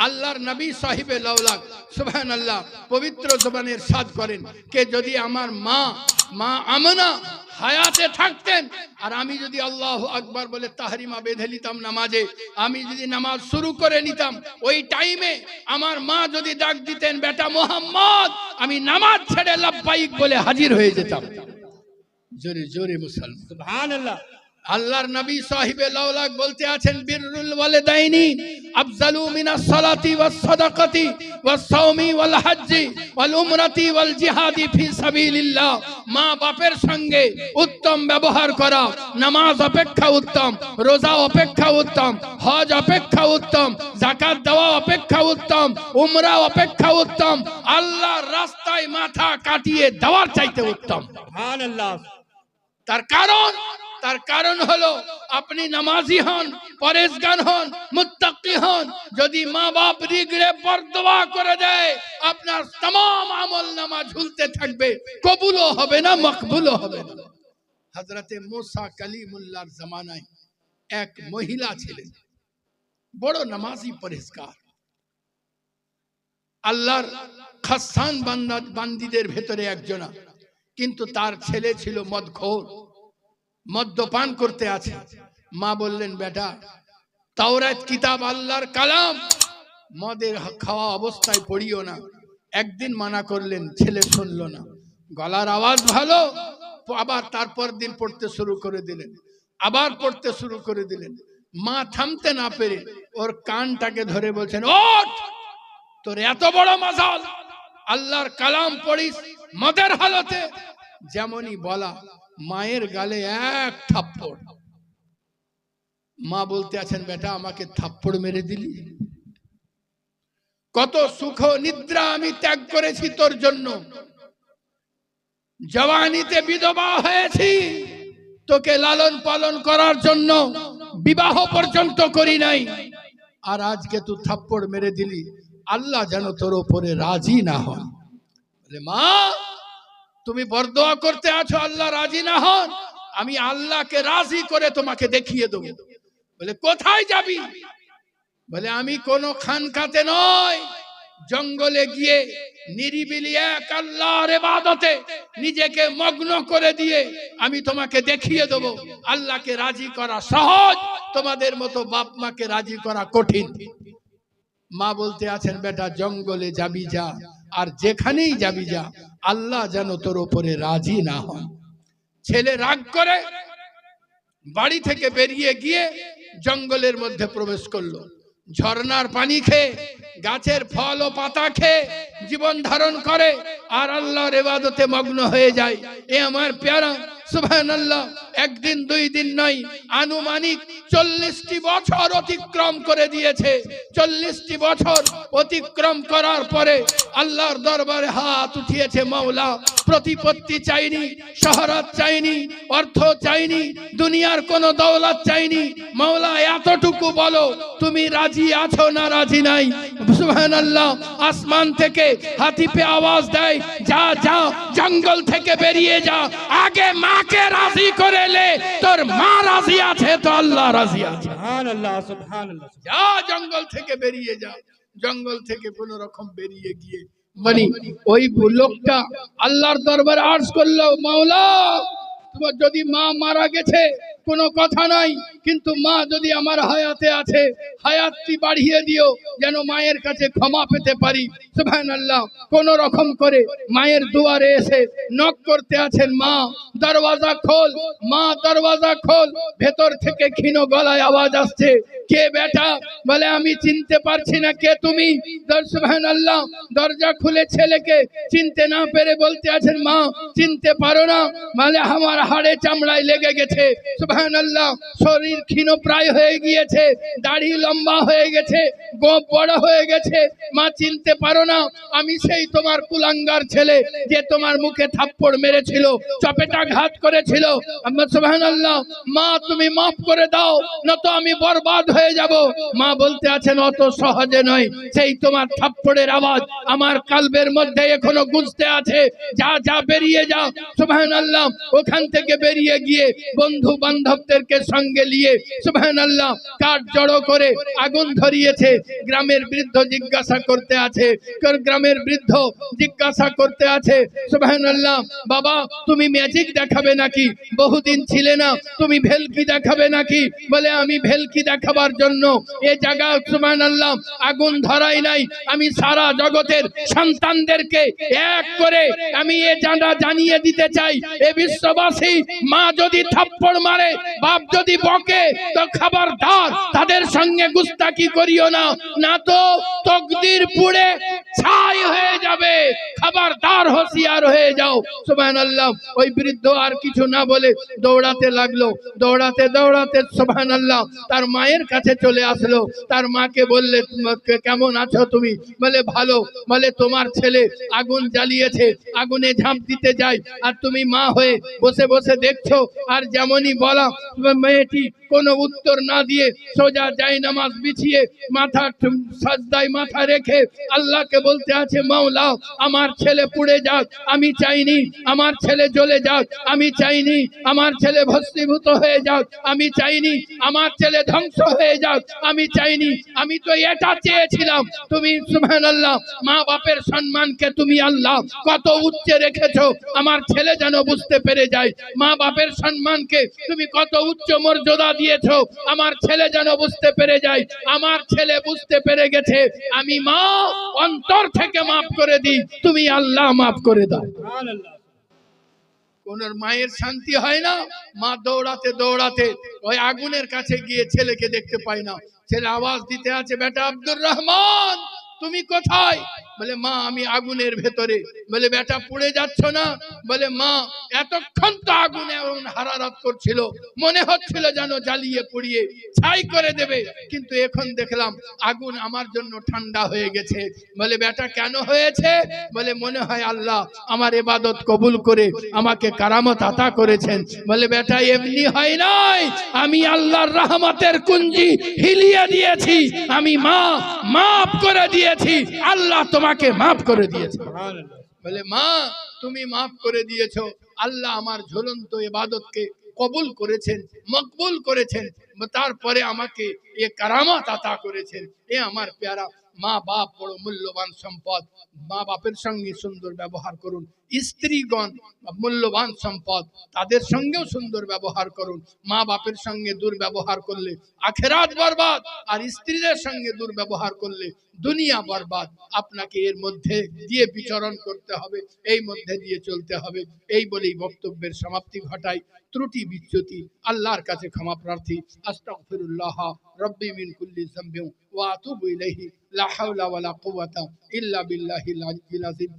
আল্লাহর নবী সাহিবে লাউলাক সুবহানাল্লাহ পবিত্র জবানে ইরশাদ করেন কে যদি আমার মা আমেনা হায়াতে থাকতেন আর আমি যদি আল্লাহু আকবার বলে তাহরিমা বেঁধে নিতাম নামাজে, আমি যদি নামাজ শুরু করে নিতাম ওই টাইমে আমার মা যদি ডাক দিতেন বেটা মোহাম্মদ, আমি নামাজ ছেড়ে লাব্বাইক বলে হাজির হয়ে যেতাম। জোরে জোরে মুসলমান সুবহানাল্লাহ। আল্লাহর নবী সাহিবে লাউলাক বলতে আছেন বিররুল ওয়ালিদাইনি আফজালু মিনাস সালাতি ওয়াস সাদাকাতি ওয়াস সাওমি ওয়াল হজ্জি ওয়াল উমরাতি ওয়াল জিহাদি ফি সাবিলিল্লাহ। মা বাপের সঙ্গে উত্তম ব্যবহার করা নামাজ অপেক্ষা উত্তম, রোজা অপেক্ষা উত্তম, হজ অপেক্ষা উত্তম, যাকাত দেওয়া অপেক্ষা উত্তম, উমরা অপেক্ষা উত্তম, আল্লাহর রাস্তায় মাথা কাটিয়ে দেওয়ার চাইতে উত্তম। সুবহানাল্লাহ। তার কারণ হলো আপনি নামাজি হন, পরেজগার হন, মুত্তাকি হন, যদি মা বাপ রিগড়ে বরদোয়া করে দেয় আপনার तमाम আমল নামা ঝুলতে থাকবে, কবুলও হবে না, মকবুলও হবে না। হযরতে মুসা কালিমুল্লাহর জামানায় এক মহিলা ছিলেন, বড় নামাজি পরেজগার, আল্লাহর খাসসান বান্দিদের ভেতরে একজনা, কিন্তু তার ছেলে ছিল মদখোর, মদ্যপান করতে আছে। মা বললেন বেটা তাওরাত কিতাব আল্লাহর কালাম মদের খাওয়া অবস্থায় পড়িও না। একদিন মানা করলেন, ছেলে শুনলো না, গলার আওয়াজ ভালো, আবার তারপর দিন পড়তে শুরু করে দিলেন, আবার পড়তে শুরু করে দিলেন। মা থামতে না পেরে ওর কানটাকে ধরে বলছেন ওঠ, তোর এত বড় মাজাল আল্লাহর কালাম পড়িস মদের হালতে। যেমনই বলা মায়ের গালে এক থাপ্পড়। মা বলতে আছেন বেটা আমাকে থাপ্পড় মেরে দিলি, কত সুখ নিদ্রা আমি ত্যাগ করেছি তোর জন্য, জওয়ানিতে বিধবা হয়েছি তোকে লালন পালন করার জন্য, বিবাহ পর্যন্ত করি নাই, আর আজকে তুই থাপ্পড় মেরে দিলি, আল্লাহ যেন তোর উপরে রাজি না হন। বলে মা তুমি বরদোয়া করতে আছো আল্লাহ রাজি না হন, আমি আল্লাহকে রাজি করে তোমাকে দেখিয়ে দেবো। বলে কোথায় যাবি? বলে আমি কোন খানকাতে নয়, জঙ্গলে গিয়ে নিরিবিলি এক আল্লাহর ইবাদতে নিজেকে মগ্ন করে দিয়ে আমি তোমাকে দেখিয়ে দেবো আল্লাহকে রাজি করা সহজ, তোমাদের মতো বাপ মাকে রাজি করা কঠিন। মা বলতে আছেন বেটা জঙ্গলে যাবি যা, আর যেখানেই যাবি যা, আল্লাহ যেন তোর উপরে রাজি না হন। ছেলে রাগ করে বাড়ি থেকে বেরিয়ে গিয়ে জঙ্গলের মধ্যে প্রবেশ করলো, ঝর্ণার পানি খেয়ে গাছের ফল ও পাতা খেয়ে জীবন ধারণ করে আর আল্লাহর ইবাদতে মগ্ন হয়ে যায়। এ আমার প্যারা সুবহানাল্লাহ, একদিন দুই দিন নয়, আনুমানিক 40টি বছর অতিক্রম করে দিয়েছে। 40টি বছর অতিক্রম করার পরে আল্লাহর দরবারে হাত উঠিয়েছে মাওলা। প্রতিপত্তি চাইনি, শহরত চাইনি, অর্থ চাইনি, দুনিয়ার কোনো দৌলত চাইনি। মাওলা এতটুকু বলো তুমি রাজি আছো না রাজি নাই? সুবহানাল্লাহ, আসমান থেকে হাতি পে আওয়াজ দেয় যা যা জঙ্গল থেকে বেরিয়ে যা, আগে মাকে রাজি করে লে, তোর মা রাজি আছে তো আল্লাহ রাজি আছে। সুবহানাল্লাহ সুবহানাল্লাহ। যা জঙ্গল থেকে বেরিয়ে যা। জঙ্গল থেকে কোন রকম বেরিয়ে গিয়ে মানে ওই লোকটা আল্লাহর দরবারে আরজ করলো মাওলা তোমার যদি মা মারা গেছে কোনো কথা নাই, কিন্তু মা যদি আমার হায়াতে আছে হায়াতটি বাড়িয়ে দিও যেন মায়ের কাছে ক্ষমা পেতে পারি। সুবহানাল্লাহ, কোন রকম করে মায়ের দুয়ারে এসে নক করতে আছেন, মা দরওয়াজা খোল, মা দরওয়াজা খোল। ভেতর থেকে ক্ষীণ গলায় আওয়াজ আসছে, কে বেটা? বলে আমি চিনতে পারছি না, কে তুমি? সুবহানাল্লাহ, দরজা খুলে ছেলেকে চিনতে না পেরে বলতে আছেন, মা চিনতে পারো না? বলে আমার হাড়ে চামড়ায় লেগে গেছে। সুবহানাল্লাহ, শরীর ক্ষীণ প্রায় হয়ে গিয়েছে, দাড়ি লম্বা হয়ে গেছে, গোঁফ বড় হয়ে গেছে, মা চিনতে পারো না? আমি সেই তোমার কুলাঙ্গার ছেলে যে তোমার মুখে থাপ্পড় মেরেছিল, চপেটাঘাত করেছিল। সুবহানাল্লাহ, মা তুমি মাফ করে দাও, নয়তো আমি বরবাদ হয়ে যাব। মা বলতে আছেন অত সহজে নয়, সেই তোমার থাপ্পড়ের আওয়াজ আমার কালবের মধ্যে এখনো গুঁজতে আছে। যা যা বেরিয়ে যা। সুবহানাল্লাহ, ওখান থেকে বেরিয়ে গিয়ে বন্ধু বান্ধব বান্ধবদেরকে সঙ্গে নিয়ে সুবহানাল্লাহ কাঠ জড়ো করে আগুন ধরিয়েছে। গ্রামের বৃদ্ধ জিজ্ঞাসা করতে আছে, গ্রামের বৃদ্ধ জিজ্ঞাসা করতে আছে, সুবহানাল্লাহ বাবা তুমি ম্যাজিক দেখাবে নাকি? বহুদিন ছিলে না, তুমি ভেলকি দেখাবে নাকি? বলে আমি ভেলকি দেখাবার জন্য এ জায়গা সুবহানাল্লাহ আগুন ধরাই নাই। আমি সারা জগতের সন্তানদেরকে এক করে আমি এ জানিয়ে দিতে চাই, এ বিশ্ববাসী মা যদি থাপ্পড় মারে, বাপ যদি বকে, তো খবরদার তাদের সঙ্গে গুস্তাকি করিও না, না তো তকদির পুড়ে ছাই হয়ে যাবে। খবরদার হুঁশিয়ার হয়ে যাও। সুবহানাল্লাহ। ওই বৃদ্ধ আর কিছু না বলে দৌড়াতে লাগলো। দৌড়াতে দৌড়াতে সুবহানাল্লাহ তার মায়ের কাছে চলে আসলো। তার মাকে বললে কেমন আছো তুমি? বলে ভালো। বলে তোমার ছেলে আগুন জ্বালিয়েছে, আগুনে ঝাঁপ দিতে যায়, আর তুমি মা হয়ে বসে বসে দেখছো। আর যেমনই বলা, মেয়েটি কোনো উত্তর না দিয়ে সোজা জায়নামাজ বিছিয়ে মাথা সাজদায় মাথা রেখে আল্লাহকে বলতে আছে, মাওলা আমার ছেলে পুড়ে যাক, আমি চাইনি। আমার ছেলে জ্বলে যাক, আমি চাইনি। আমার ছেলে ভস্মীভূত হয়ে যাক, আমি চাইনি। আমার ছেলে ধ্বংস হয়ে যাক, আমি চাইনি। আমি তো এটা চেয়েছিলাম। তুমি সুবহানাল্লাহ মা বাপের সম্মানকে তুমি আল্লাহ কত উচ্চে রেখেছো, আমার ছেলে যেন বুঝতে পেরে যায়। মা বাপের সম্মানকে তুমি কত উচ্চ মর্যাদা দিয়েছো, আমার ছেলে যেন বুঝতে পেরে যায়। আমার ছেলে বুঝতে পেরে গেছে, আমি মা অন্তর থেকে মাফ করে দিই, তুমি আল্লাহ মাফ করে দাও। কোন মায়ের শান্তি হয় না? মা দৌড়াতে দৌড়াতে ওই আগুনের কাছে গিয়ে ছেলেকে দেখতে পায় না। ছেলে আওয়াজ দিতে আছে, বেটা আব্দুর রহমান তুমি কোথায়? বলে মা আমি আগুনের ভেতরে। বলে বেটা পুড়ে যাচ্ছ না? বলে মা এতক্ষণ তো আগুনে হারারাত করছিল, মনে হচ্ছিল যেন জ্বালিয়ে পুড়িয়ে ছাই করে দেবে, কিন্তু এখন দেখলাম আগুন আমার জন্য ঠান্ডা হয়ে গেছে। বলে বেটা কেন হয়েছে? বলে মনে হয় আল্লাহ আমার ইবাদত কবুল করে আমাকে কারামত আতা করেছেন। বলে বেটা এমনি হয় নাই, আমি আল্লাহর রহমতের কুঞ্জি হিলিয়ে দিয়েছি, আমি মা মাফ করে দিয়েছি, আল্লাহ তোমাকে মাফ করে দিয়েছে। বলে মা তুমি মাফ করে দিয়েছো, আল্লাহ আমার ঝুলন্ত ইবাদতকে কবুল করেছেন, মকবুল করেছেন, তারপরে আমাকে এ কারামত আতা করেছেন। এ আমার প্যারা মা বাপ বড় মূল্যবান সম্পদ। মা বাপের সঙ্গে সুন্দর ব্যবহার করুন। স্ত্রীগণ মূল্যবান সম্পদ, তাদের সঙ্গেও সুন্দর ব্যবহার করুন। মা বাপের সঙ্গে দুর্ব্যবহার করলে আখেরাত বরবাদ, আর স্ত্রীদের সঙ্গে দুর্ব্যবহার করলে দুনিয়া বরবাদ। আপনাকে এর মধ্যে দিয়ে বিচরণ করতে হবে, এই মধ্যে দিয়ে চলতে হবে। এই বলেই বক্তব্যের সমাপ্তি ঘটাই। ত্রুটি বিচ্যুতি আল্লাহর কাছে ক্ষমা প্রার্থী। আস্তাগফিরুল্লাহ রব্বি মিন কুল্লি যামবিন ওয়া আতুবু ইলাইহি লা হাওলা ওয়ালা কুওয়াতা ইল্লা বিল্লাহিল আলিয়্যিল আযীম।